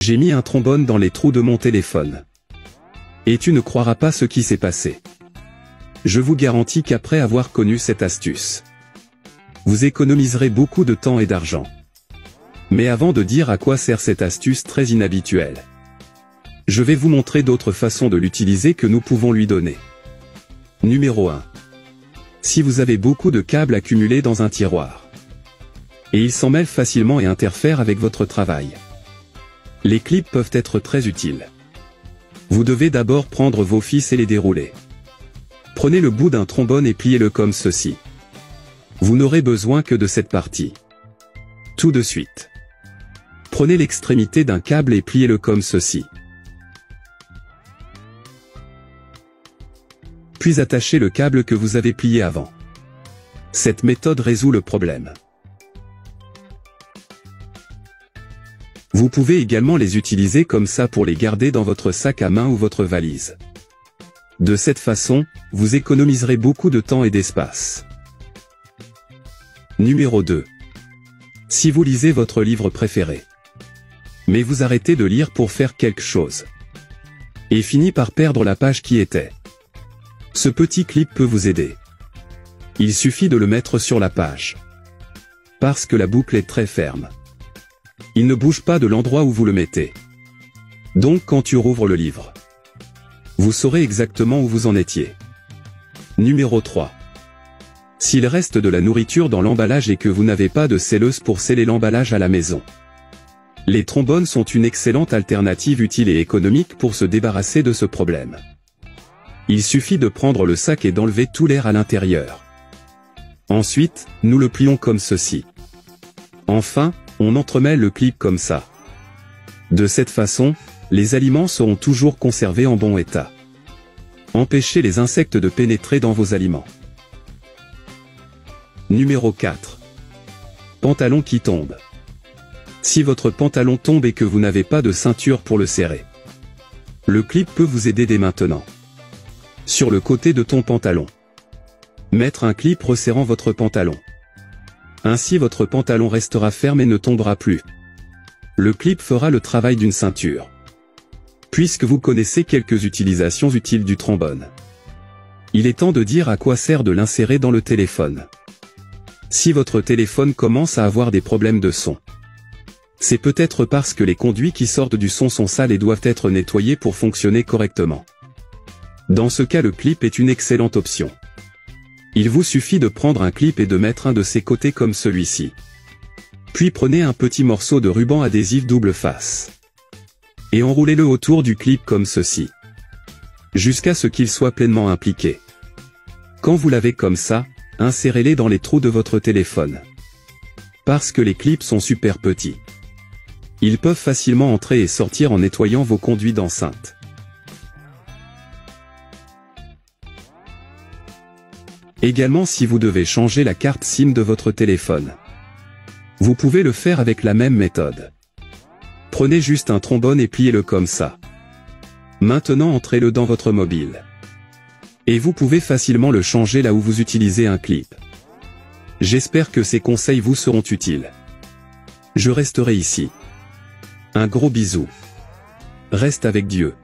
J'ai mis un trombone dans les trous de mon téléphone. Et tu ne croiras pas ce qui s'est passé. Je vous garantis qu'après avoir connu cette astuce, vous économiserez beaucoup de temps et d'argent. Mais avant de dire à quoi sert cette astuce très inhabituelle, je vais vous montrer d'autres façons de l'utiliser que nous pouvons lui donner. Numéro 1. Si vous avez beaucoup de câbles accumulés dans un tiroir, et ils s'en mêlent facilement et interfèrent avec votre travail, les clips peuvent être très utiles. Vous devez d'abord prendre vos fils et les dérouler. Prenez le bout d'un trombone et pliez-le comme ceci. Vous n'aurez besoin que de cette partie. Tout de suite. Prenez l'extrémité d'un câble et pliez-le comme ceci. Puis attachez le câble que vous avez plié avant. Cette méthode résout le problème. Vous pouvez également les utiliser comme ça pour les garder dans votre sac à main ou votre valise. De cette façon, vous économiserez beaucoup de temps et d'espace. Numéro 2. Si vous lisez votre livre préféré, mais vous arrêtez de lire pour faire quelque chose, et finit par perdre la page qui était, ce petit clip peut vous aider. Il suffit de le mettre sur la page. Parce que la boucle est très ferme. Il ne bouge pas de l'endroit où vous le mettez. Donc quand tu rouvres le livre, vous saurez exactement où vous en étiez. Numéro 3. S'il reste de la nourriture dans l'emballage et que vous n'avez pas de scelleuse pour sceller l'emballage à la maison, les trombones sont une excellente alternative utile et économique pour se débarrasser de ce problème. Il suffit de prendre le sac et d'enlever tout l'air à l'intérieur. Ensuite, nous le plions comme ceci. Enfin, on entremêle le clip comme ça. De cette façon, les aliments seront toujours conservés en bon état. Empêchez les insectes de pénétrer dans vos aliments. Numéro 4. Pantalon qui tombe. Si votre pantalon tombe et que vous n'avez pas de ceinture pour le serrer, le clip peut vous aider dès maintenant. Sur le côté de ton pantalon, mettre un clip resserrant votre pantalon. Ainsi votre pantalon restera ferme et ne tombera plus. Le clip fera le travail d'une ceinture. Puisque vous connaissez quelques utilisations utiles du trombone, il est temps de dire à quoi sert de l'insérer dans le téléphone. Si votre téléphone commence à avoir des problèmes de son, c'est peut-être parce que les conduits qui sortent du son sont sales et doivent être nettoyés pour fonctionner correctement. Dans ce cas, le clip est une excellente option. Il vous suffit de prendre un clip et de mettre un de ses côtés comme celui-ci. Puis prenez un petit morceau de ruban adhésif double face et enroulez-le autour du clip comme ceci, jusqu'à ce qu'il soit pleinement impliqué. Quand vous l'avez comme ça, insérez-les dans les trous de votre téléphone. Parce que les clips sont super petits, ils peuvent facilement entrer et sortir en nettoyant vos conduits d'enceinte. Également, si vous devez changer la carte SIM de votre téléphone, vous pouvez le faire avec la même méthode. Prenez juste un trombone et pliez-le comme ça. Maintenant entrez-le dans votre mobile. Et vous pouvez facilement le changer là où vous utilisez un clip. J'espère que ces conseils vous seront utiles. Je resterai ici. Un gros bisou. Reste avec Dieu.